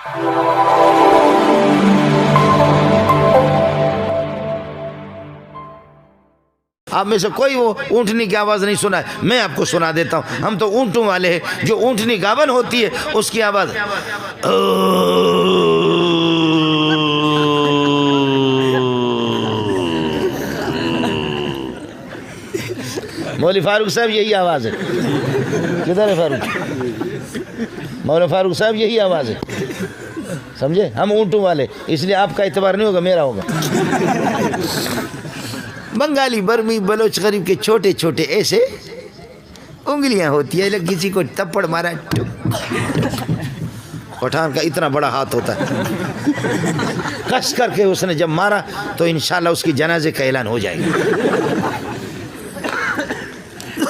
آپ میں سے کوئی وہ اونٹنی کی آواز نہیں سنا ہے، میں آپ کو سنا دیتا ہوں. ہم تو اونٹوں والے ہیں. جو اونٹنی گاون ہوتی ہے اس کی آواز مولوی فاروق صاحب یہی آواز ہے. کدھر ہے فاروق؟ مولانا فاروق صاحب یہی آواز ہے. سمجھے؟ ہم اونٹوں والے، اس لیے آپ کا اعتبار نہیں ہوگا، میرا ہوگا. بنگالی، برمی، بلوچ، غریب کے چھوٹے چھوٹے ایسے انگلیاں ہوتی ہے، کسی کو تپڑ مارا. پٹھان کا اتنا بڑا ہاتھ ہوتا ہے، کس کر کے اس نے جب مارا تو انشاءاللہ اس کی جنازے کا اعلان ہو جائے گا.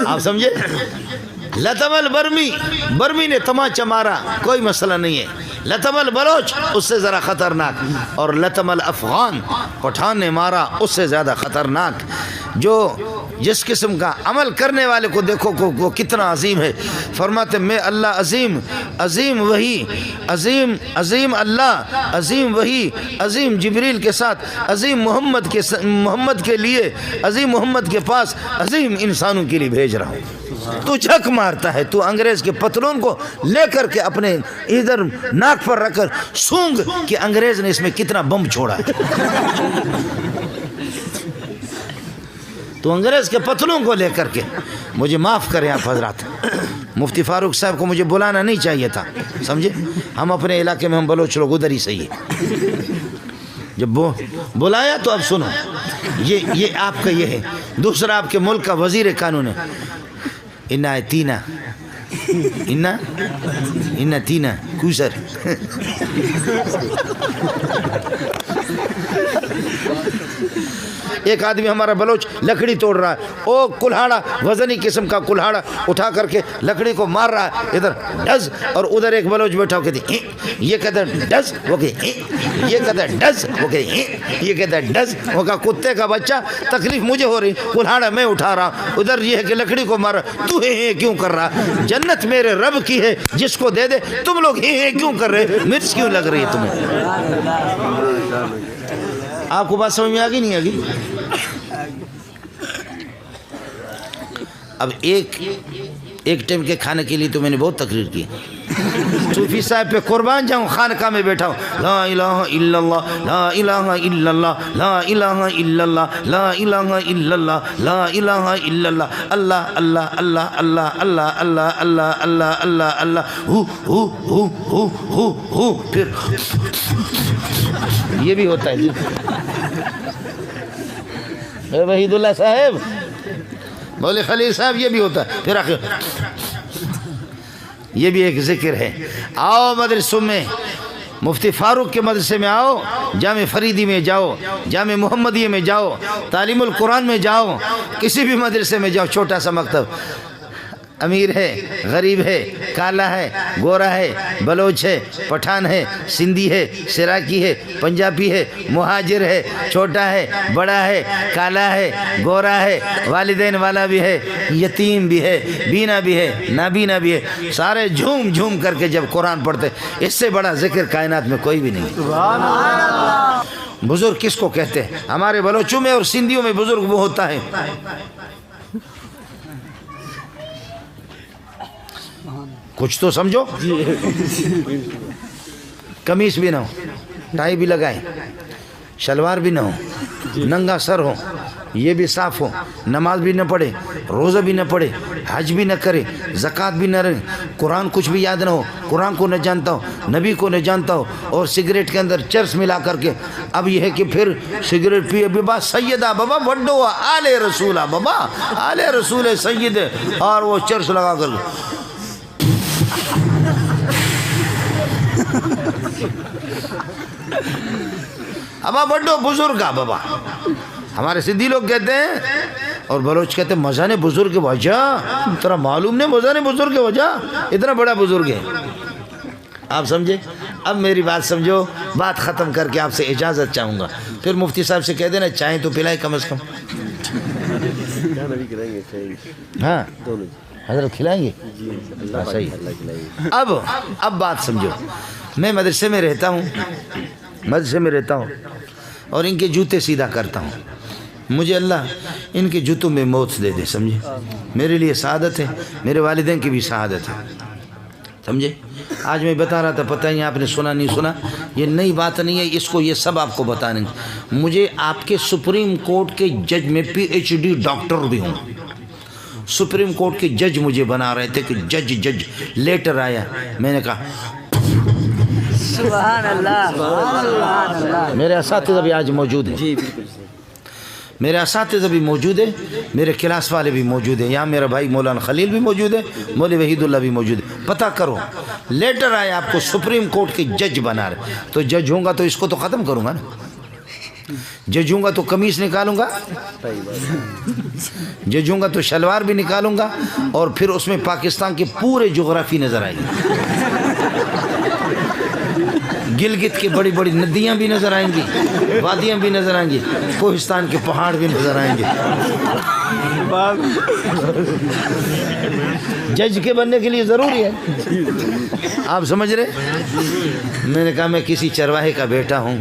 آپ سمجھے؟ لطم البرمی، برمی نے تماچا مارا، کوئی مسئلہ نہیں ہے. لطم البلوچ اس سے ذرا خطرناک، اور لطم الافغان پٹھان نے مارا اس سے زیادہ خطرناک. جو جس قسم کا عمل کرنے والے کو دیکھو وہ کتنا عظیم ہے. فرماتے میں اللہ عظیم، عظیم وہی، عظیم عظیم اللہ، عظیم وہی، عظیم جبریل کے ساتھ، عظیم محمد کے لیے، عظیم محمد کے پاس، عظیم انسانوں کے لیے بھیج رہا ہوں. تو جھک مارتا ہے، تو انگریز کے پتلون کو لے کر کے اپنے ادھر ناک پر رکھ کر سونگ کہ انگریز نے اس میں کتنا بم چھوڑا ہے. تو انگریز کے پتلون کو لے کر کے، مجھے معاف کریں آپ حضرات، مفتی فاروق صاحب کو مجھے بلانا نہیں چاہیے تھا. سمجھے؟ ہم اپنے علاقے میں ہم بلوچ لوگ ادھر ہی صحیح ہے. جب بلایا تو اب سنو، یہ آپ کا یہ ہے. دوسرا آپ کے ملک کا وزیر قانون ہے. انا تینا کوسر. ایک آدمی ہمارا بلوچ لکڑی توڑ رہا ہے، او کلہاڑا، وزنی قسم کا کلہاڑا اٹھا کر کے لکڑی کو مار رہا ہے، ادھر ڈز، اور ادھر ایک بلوچ بیٹھا ہو کہتے یہ کہتا ڈز، وہ کہتے یہ کہتا ڈز، وہ کہتے یہ کہتا ڈز. وہ کہا کتے کا بچہ، تکلیف مجھے ہو رہی، کلہاڑا میں اٹھا رہا، ادھر یہ ہے کہ لکڑی کو مار رہا، تو ہے کیوں کر رہا؟ جنت میرے رب کی ہے، جس کو دے دے. تم لوگ ہے کیوں کر رہے؟ مرچ کیوں لگ رہی ہے تمہیں؟ آپ کو بات سمجھ میں آگی نہیں آگی؟ اب ایک ٹائم کے کھانے کے لیے تو میں نے بہت تقریر کی. صوفی صاحب پہ قربان جاؤں، خانقاہ میں بیٹھا ہوں، لا الہ الا اللہ، لا الہ الا اللہ، لا الہ الا اللہ، لا الہ الا اللہ، لا الہ الا اللہ، اللہ اللہ اللہ اللہ اللہ اللہ اللہ اللہ اللہ اللہ، ہو پھر یہ بھی ہوتا ہے. جی وحید اللہ صاحب، مولوی خلیل صاحب، یہ بھی ہوتا ہے. پھر آخر یہ بھی ایک ذکر ہے. آؤ مدرسوں میں، مفتی فاروق کے مدرسے میں آؤ، جامع فریدی میں جاؤ، جامع محمدیہ میں جاؤ، تعلیم القرآن میں جاؤ، کسی بھی مدرسے میں جاؤ. چھوٹا سا مکتب، امیر ہے، غریب ہے، کالا ہے، گورا ہے، بلوچ ہے، پٹھان ہے، سندھی ہے، سراکی ہے، پنجابی ہے، مہاجر ہے، چھوٹا ہے، بڑا ہے، کالا ہے، گورا ہے، والدین والا بھی ہے، یتیم بھی ہے، بینا بھی ہے، نابینا بھی ہے، سارے جھوم جھوم کر کے جب قرآن پڑھتے، اس سے بڑا ذکر کائنات میں کوئی بھی نہیں. بزرگ کس کو کہتے ہیں؟ ہمارے بلوچوں میں اور سندھیوں میں بزرگ وہ ہوتا ہے کچھ تو سمجھو، قمیص بھی نہ ہو، ٹائی بھی لگائیں، شلوار بھی نہ ہو، ننگا سر ہو، یہ بھی صاف ہو، نماز بھی نہ پڑھے، روزہ بھی نہ پڑھے، حج بھی نہ کرے، زکوٰۃ بھی نہ رہے، قرآن کچھ بھی یاد نہ ہو، قرآن کو نہ جانتا ہو، نبی کو نہ جانتا ہو، اور سگریٹ کے اندر چرس ملا کر کے. اب یہ ہے کہ پھر سگریٹ پیے بابا سیدہ بابا وڈو آل رسولہ بابا آل رسول سید، اور وہ چرس لگا کر ابا بڑو بزرگ بابا. ہمارے سندھی لوگ کہتے ہیں اور بلوچ کہتے ہیں مزہ نے بزرگ وجہ، ترا معلوم نہیں مزہ نے بزرگ وجہ، اتنا بڑا بزرگ ہے. آپ سمجھے؟ اب میری بات سمجھو، بات ختم کر کے آپ سے اجازت چاہوں گا. پھر مفتی صاحب سے کہہ دینا چائے تو پلائے کم از کم. ہاں حضرت کھلائیں گے. اب بات سمجھو. میں مدرسے میں رہتا ہوں اور ان کے جوتے سیدھا کرتا ہوں. مجھے اللہ ان کے جوتوں میں موت دے دے, سمجھے. میرے لیے سعادت ہے, میرے والدین کی بھی سعادت ہے, سمجھے. آج میں بتا رہا تھا, پتہ نہیں آپ نے سنا نہیں سنا, یہ نئی بات نہیں ہے, اس کو یہ سب آپ کو بتانے. مجھے آپ کے سپریم کورٹ کے جج میں PhD ڈاکٹر بھی ہوں. سپریم کورٹ کے جج مجھے بنا رہے تھے کہ جج لیٹر آیا, میں نے کہا سبحان اللہ. میرے اساتذہ بھی آج موجود ہیں, میرے اساتذہ بھی موجود ہیں, میرے کلاس والے بھی موجود ہیں. یہاں میرا بھائی مولانا خلیل بھی موجود ہے, مولوی وحید اللہ بھی موجود ہے. پتہ کرو, لیٹر آیا آپ کو سپریم کورٹ کے جج بنا رہے. تو جج ہوں گا تو اس کو تو ختم کروں گا نا. جج ہوں گا تو قمیص نکالوں گا, جج ہوں گا تو شلوار بھی نکالوں گا, اور پھر اس میں پاکستان کے پورے جغرافی نظر آئیں گے. گلگت کی بڑی بڑی ندیاں بھی نظر آئیں گی, وادیاں بھی نظر آئیں گی, کوہستان کے پہاڑ بھی نظر آئیں گے. جج کے بننے کے لیے ضروری ہے, آپ سمجھ رہے. میں نے کہا میں کسی چرواہے کا بیٹا ہوں,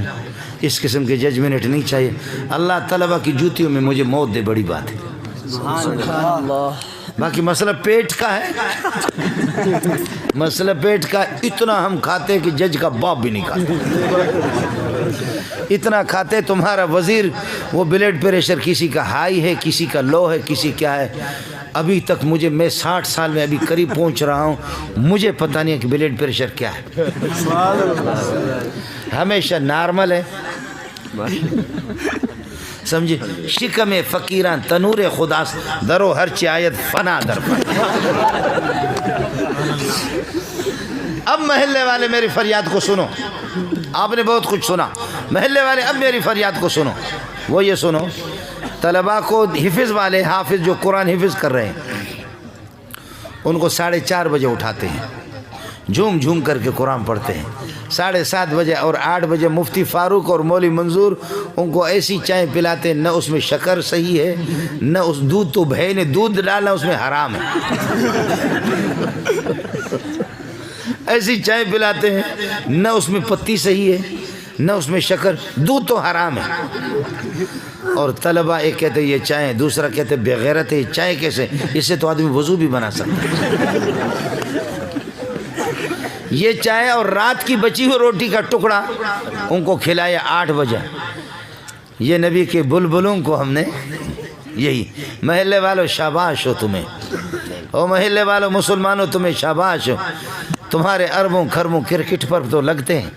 اس قسم کے ججمنٹ نہیں چاہیے. اللہ طلبہ کی جوتیوں میں مجھے موت دے, بڑی بات ہے. باقی مسئلہ پیٹ کا ہے, مسئلہ پیٹ کا. اتنا ہم کھاتے کہ جج کا باپ بھی نہیں کھاتا. اتنا کھاتے, تمہارا وزیر وہ بلڈ پریشر کسی کا ہائی ہے, کسی کا لو ہے, کسی کیا ہے. ابھی تک مجھے, میں 60 سال میں ابھی قریب پہنچ رہا ہوں, مجھے پتہ نہیں ہے کہ بلڈ پریشر کیا ہے. ہمیشہ نارمل ہے, سمجھے. شکم فقیران تنور خدا درو ہر چایت فنا در فنا. اب محلے والے میری فریاد کو سنو, آپ نے بہت کچھ سنا. محلے والے اب میری فریاد کو سنو. وہ یہ سنو, طلباء کو حفظ والے, حافظ جو قرآن حفظ کر رہے ہیں, ان کو 4:30 بجے اٹھاتے ہیں, جھوم جھوم کر کے قرآن پڑھتے ہیں. 7:30 بجے اور 8 بجے مفتی فاروق اور مولوی منظور ان کو ایسی چائے پلاتے ہیں, نہ اس میں شکر صحیح ہے, نہ اس دودھ, تو بھائی نے دودھ ڈالا اس میں حرام ہے. ایسی چائے پلاتے ہیں, نہ اس میں پتی صحیح ہے, نہ اس میں شکر, دودھ تو حرام ہے. اور طلبہ ایک کہتے یہ چائے, دوسرا کہتے بغیرت ہے, چائے کیسے, اس سے تو آدمی وضو بھی بنا سکتا ہے. یہ چائے اور رات کی بچی ہوئی روٹی کا ٹکڑا ان کو کھلایا 8 بجے. یہ نبی کے بلبلوں کو ہم نے یہی. محلے والوں شاباش ہو تمہیں, او محلے والوں مسلمانوں تمہیں شاباش ہو. تمہارے اربوں خربوں کرکٹ پر تو لگتے ہیں,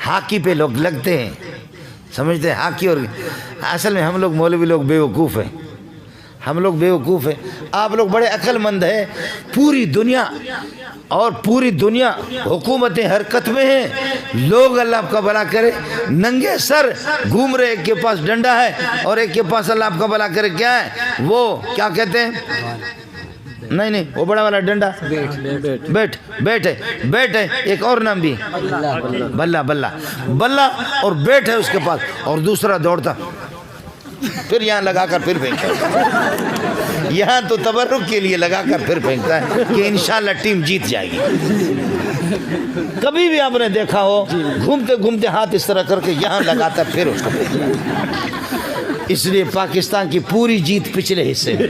ہاکی پہ لوگ لگتے ہیں, سمجھتے ہیں ہاکی. اور اصل میں ہم لوگ مولوی لوگ بیوقوف ہیں, ہم لوگ بیوقوف ہیں. آپ لوگ بڑے عقل مند ہیں. پوری دنیا حکومتیں حرکت میں ہیں, لوگ اللہ آپ کا بھلا کرے ننگے سر گھوم رہے. ایک کے پاس ڈنڈا ہے اور ایک کے پاس اللہ آپ کا بھلا کرے کیا ہے, وہ کیا کہتے ہیں, نہیں وہ بڑا والا ڈنڈا, بیٹ ہے, ایک اور نام بھی بلہ اور بیٹ ہے اس کے پاس, اور دوسرا دوڑتا پھر یہاں لگا کر پھر پھینکتا. یہاں تو تبرک کے لیے لگا کر پھر پھینکتا ہے کہ انشاءاللہ ٹیم جیت جائے گی. کبھی بھی آپ نے دیکھا ہو گھومتے گھومتے ہاتھ اس طرح کر کے یہاں لگاتا پھر اس کو. اس لیے پاکستان کی پوری جیت پچھلے حصے میں.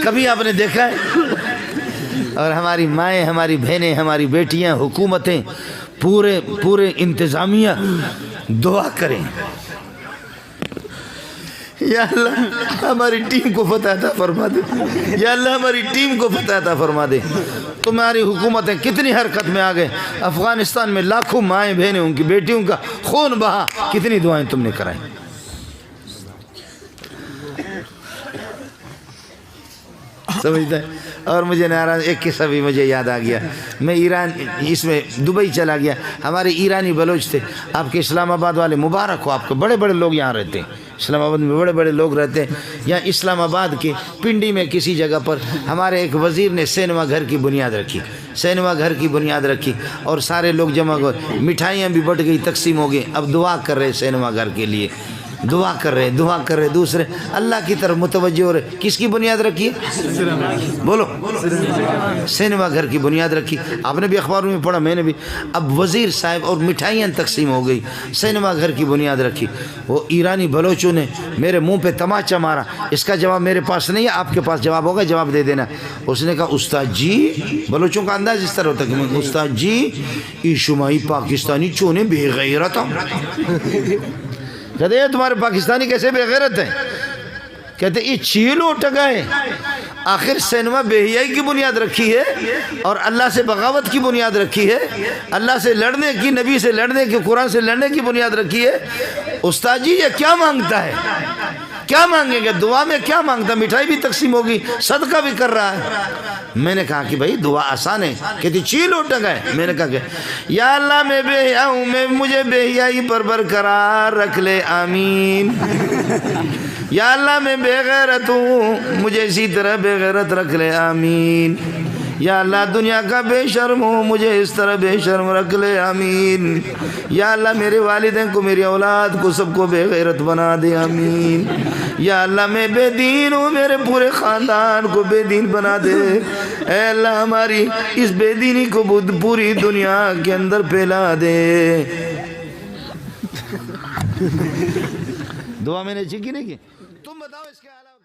کبھی آپ نے دیکھا ہے. اور ہماری مائیں, ہماری بہنیں, ہماری بیٹیاں, حکومتیں, پورے انتظامیہ دعا کریں, یا اللہ ہماری ٹیم کو فتح عطا فرما دے, یا اللہ ہماری ٹیم کو فتح عطا فرما دے. تمہاری حکومتیں کتنی حرکت میں آ گئے. افغانستان میں لاکھوں مائیں بہنیں, ان کی بیٹیوں کا خون بہا, کتنی دعائیں تم نے کرائیں. سمجھتا ہے. اور مجھے ناراض ایک قصہ بھی مجھے یاد آ گیا. میں ایران, اس میں دبئی چلا گیا. ہمارے ایرانی بلوچ تھے. آپ کے اسلام آباد والے مبارک ہو, آپ کے بڑے بڑے لوگ یہاں رہتے ہیں. اسلام آباد میں بڑے بڑے لوگ رہتے ہیں. یہاں اسلام آباد کے پنڈی میں کسی جگہ پر ہمارے ایک وزیر نے سینما گھر کی بنیاد رکھی, اور سارے لوگ جمع ہوئے. مٹھائیاں بھی بٹ گئی, تقسیم ہو گئی. اب دعا کر رہے سینما گھر کے لیے. دعا کر رہے دوسرے اللہ کی طرف متوجہ ہو رہے. کس کی بنیاد رکھی ہے؟ بولو. سینما گھر کی بنیاد رکھی. آپ نے بھی اخباروں میں پڑھا, میں نے بھی. اب وزیر صاحب اور مٹھائیاں تقسیم ہو گئی, سینما گھر کی بنیاد رکھی. وہ ایرانی بلوچوں نے میرے منہ پہ تماچا مارا. اس کا جواب میرے پاس نہیں ہے, آپ کے پاس جواب ہوگا, جواب دے دینا. اس نے کہا استاد جی, بلوچوں کا انداز اس طرح ہوتا ہے کہ استاد جی یہ شمائی پاکستانی چونے بے غیرت ہوں. کہتے ہیں تمہارے پاکستانی کیسے بے غیرت ہیں؟ کہتے ہیں یہ چیلو ٹگائے. آخر سینما بے حیائی کی بنیاد رکھی ہے اور اللہ سے بغاوت کی بنیاد رکھی ہے, اللہ سے لڑنے کی, نبی سے لڑنے کی, قرآن سے لڑنے کی بنیاد رکھی ہے. استاد جی یہ کیا مانگتا ہے؟ کیا مانگیں گے؟ دعا میں کیا مانگتا؟ مٹھائی بھی تقسیم ہوگی, صدقہ بھی کر رہا ہے. میں نے کہا کہ بھائی دعا آسان ہے. کہتی چیل اٹھا گئے. میں نے کہا کہ یا اللہ میں بے حیا ہوں, مجھے بے حیائی پر برقرار رکھ لے, آمین. یا اللہ میں بے غیرت ہوں, مجھے اسی طرح بے غیرت رکھ لے, آمین. یا اللہ دنیا کا بے شرم ہوں, مجھے اس طرح بے شرم رکھ لے, آمین. یا اللہ میرے والدین کو, میری اولاد کو, سب کو بے غیرت بنا دے, آمین. یا اللہ میں بے دین ہوں, میرے پورے خاندان کو بے دین بنا دے. اے اللہ ہماری اس بے دینی کو پوری دنیا کے اندر پھیلا دے. دعا میں نے چکی نہیں کی. تم بتاؤ اس کے علاوہ